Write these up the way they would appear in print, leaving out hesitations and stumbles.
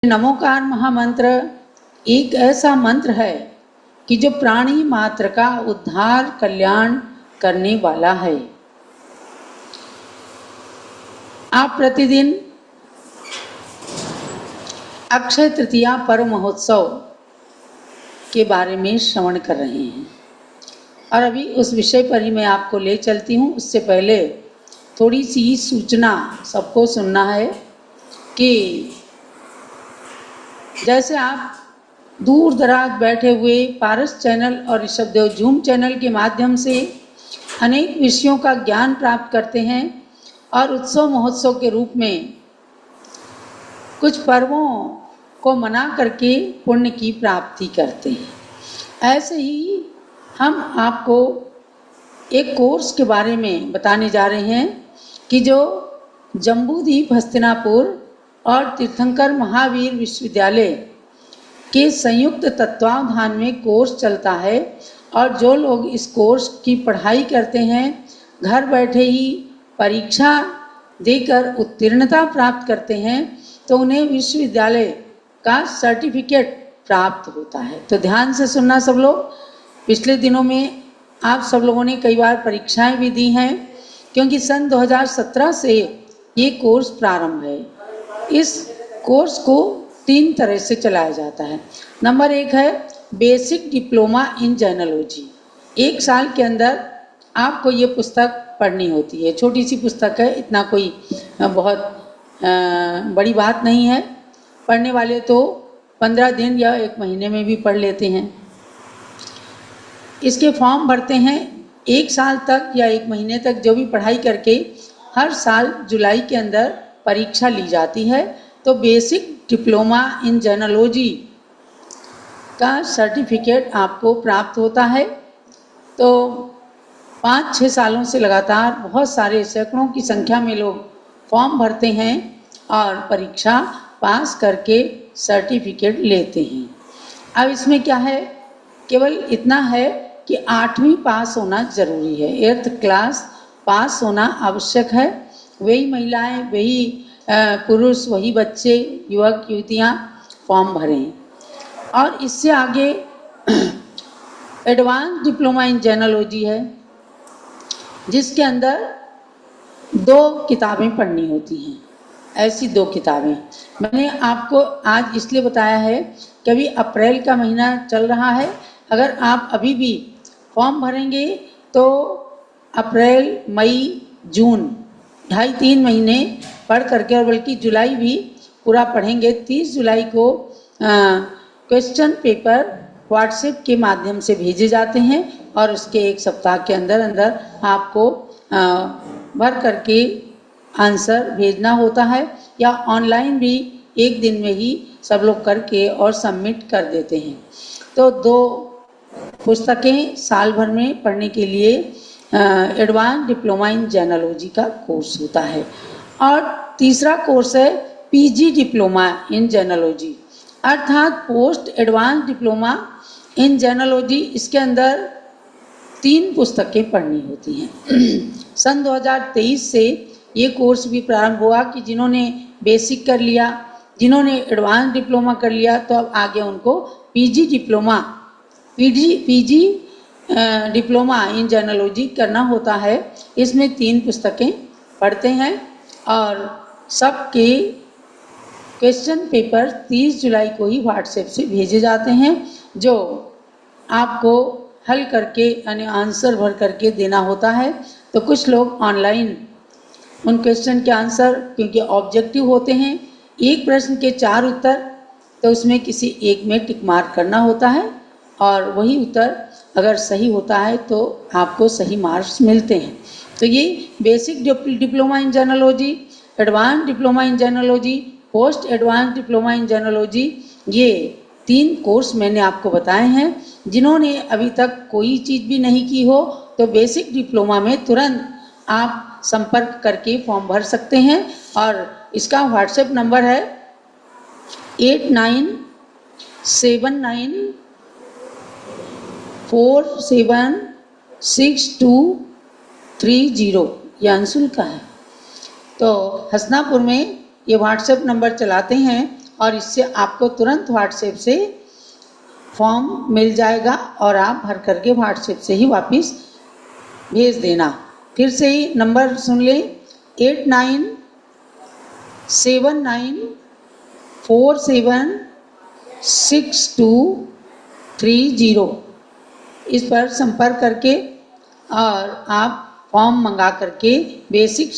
नमोकार महामंत्र एक ऐसा मंत्र है कि जो प्राणी मात्र का उद्धार कल्याण करने वाला है। आप प्रतिदिन अक्षय तृतीया पर्व महोत्सव के बारे में श्रवण कर रहे हैं और अभी उस विषय पर ही मैं आपको ले चलती हूँ। उससे पहले थोड़ी सी सूचना सबको सुनना है कि जैसे आप दूर दराज बैठे हुए पारस चैनल और ऋषभदेव जूम चैनल के माध्यम से अनेक विषयों का ज्ञान प्राप्त करते हैं और उत्सव महोत्सव के रूप में कुछ पर्वों को मना करके पुण्य की प्राप्ति करते हैं, ऐसे ही हम आपको एक कोर्स के बारे में बताने जा रहे हैं कि जो जम्बूद्वीप हस्तिनापुर और तीर्थंकर महावीर विश्वविद्यालय के संयुक्त तत्वावधान में कोर्स चलता है और जो लोग इस कोर्स की पढ़ाई करते हैं घर बैठे ही परीक्षा देकर उत्तीर्णता प्राप्त करते हैं तो उन्हें विश्वविद्यालय का सर्टिफिकेट प्राप्त होता है। तो ध्यान से सुनना सब लोग। पिछले दिनों में आप सब लोगों ने कई बार परीक्षाएं भी दी हैं क्योंकि सन 2017 से ये कोर्स प्रारंभ है। इस कोर्स को 3 तरह से चलाया जाता है। नंबर 1 है बेसिक डिप्लोमा इन जेनोलॉजी। 1 साल के अंदर आपको ये पुस्तक पढ़नी होती है। छोटी सी पुस्तक है, इतना कोई बहुत बड़ी बात नहीं है। पढ़ने वाले तो 15 दिन या 1 महीने में भी पढ़ लेते हैं। इसके फॉर्म भरते हैं 1 साल तक या 1 महीने तक जो भी पढ़ाई करके हर साल जुलाई के अंदर परीक्षा ली जाती है। तो बेसिक डिप्लोमा इन जेनोलॉजी का सर्टिफिकेट आपको प्राप्त होता है। तो 5-6 सालों से लगातार बहुत सारे सैकड़ों की संख्या में लोग फॉर्म भरते हैं और परीक्षा पास करके सर्टिफिकेट लेते हैं। अब इसमें क्या है, केवल इतना है कि 8वीं पास होना ज़रूरी है। 8th क्लास पास होना आवश्यक है। वही महिलाएं, वही पुरुष, वही बच्चे, युवक युवतियाँ फॉर्म भरें। और इससे आगे एडवांस डिप्लोमा इन जेनोलॉजी है जिसके अंदर 2 किताबें पढ़नी होती हैं। ऐसी 2 किताबें मैंने आपको आज इसलिए बताया है कि अभी अप्रैल का महीना चल रहा है। अगर आप अभी भी फॉर्म भरेंगे तो अप्रैल, मई, जून 2.5-3 महीने पढ़ करके, और बल्कि जुलाई भी पूरा पढ़ेंगे। 30 जुलाई को क्वेश्चन पेपर व्हाट्सएप के माध्यम से भेजे जाते हैं और उसके 1 सप्ताह के अंदर अंदर आपको भर करके आंसर भेजना होता है, या ऑनलाइन भी 1 दिन में ही सब लोग करके और सबमिट कर देते हैं। तो 2 पुस्तकें साल भर में पढ़ने के लिए एडवांस डिप्लोमा इन जेनोलॉजी का कोर्स होता है। और तीसरा कोर्स है पीजी डिप्लोमा इन जेनोलॉजी, अर्थात पोस्ट एडवांस डिप्लोमा इन जेनोलॉजी। इसके अंदर 3 पुस्तकें पढ़नी होती हैं। सन 2023 से ये कोर्स भी प्रारंभ हुआ कि जिन्होंने बेसिक कर लिया, जिन्होंने एडवांस डिप्लोमा कर लिया, तो अब आगे उनको पीजी डिप्लोमा इन जेनोलॉजी करना होता है। इसमें 3 पुस्तकें पढ़ते हैं और सबके क्वेश्चन पेपर 30 जुलाई को ही व्हाट्सएप से भेजे जाते हैं, जो आपको हल करके यानी आंसर भर करके देना होता है। तो कुछ लोग ऑनलाइन उन क्वेश्चन के आंसर, क्योंकि ऑब्जेक्टिव होते हैं, 1 प्रश्न के 4 उत्तर, तो उसमें किसी एक में टिक मार्क करना होता है और वही उत्तर अगर सही होता है तो आपको सही मार्क्स मिलते हैं। तो ये basic diploma in gemology, advance diploma in gemology, post advance diploma in gemology, ये 3 कोर्स मैंने आपको बताए हैं। जिन्होंने अभी तक कोई चीज़ भी नहीं की हो तो बेसिक डिप्लोमा में तुरंत आप संपर्क करके फॉर्म भर सकते हैं। और इसका व्हाट्सएप नंबर है 8979476230। यह अंशुल का है। तो हसनापुर में ये व्हाट्सएप नंबर चलाते हैं और इससे आपको तुरंत व्हाट्सएप से फॉर्म मिल जाएगा और आप भर करके व्हाट्सएप से ही वापस भेज देना। फिर से ही नंबर सुन लें, 8979476230 इस पर संपर्क करके और आप फॉर्म मंगा करके बेसिक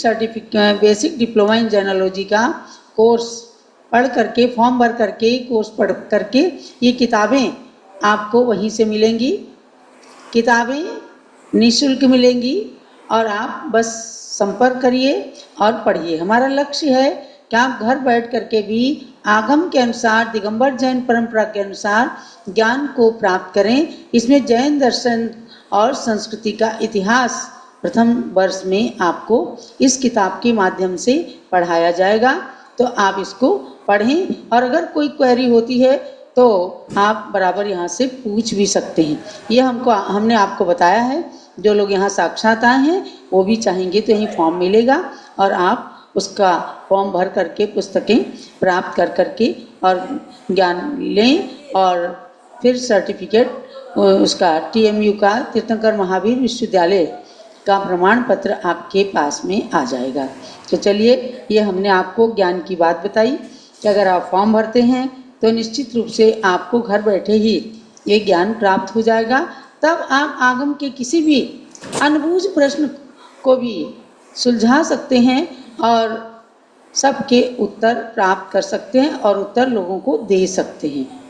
डिप्लोमा इन जेनोलॉजी का कोर्स पढ़ करके, फॉर्म भर करके, कोर्स पढ़ करके ये किताबें आपको वहीं से मिलेंगी। किताबें निःशुल्क मिलेंगी और आप बस संपर्क करिए और पढ़िए। हमारा लक्ष्य है कि आप घर बैठ करके भी आगम के अनुसार, दिगंबर जैन परंपरा के अनुसार ज्ञान को प्राप्त करें। इसमें जैन दर्शन और संस्कृति का इतिहास प्रथम वर्ष में आपको इस किताब के माध्यम से पढ़ाया जाएगा, तो आप इसको पढ़ें और अगर कोई क्वेरी होती है तो आप बराबर यहाँ से पूछ भी सकते हैं। ये हमने आपको बताया है। जो लोग यहाँ साक्षात आए हैं वो भी चाहेंगे तो यहीं फॉर्म मिलेगा और आप उसका फॉर्म भर करके पुस्तकें प्राप्त कर करके और ज्ञान लें और फिर सर्टिफिकेट उसका TMU का, तीर्थंकर महावीर विश्वविद्यालय का प्रमाण पत्र आपके पास में आ जाएगा। तो चलिए, ये हमने आपको ज्ञान की बात बताई कि अगर आप फॉर्म भरते हैं तो निश्चित रूप से आपको घर बैठे ही ये ज्ञान प्राप्त हो जाएगा। तब आप आगम के किसी भी अनबूझ प्रश्न को भी सुलझा सकते हैं और सबके उत्तर प्राप्त कर सकते हैं और उत्तर लोगों को दे सकते हैं।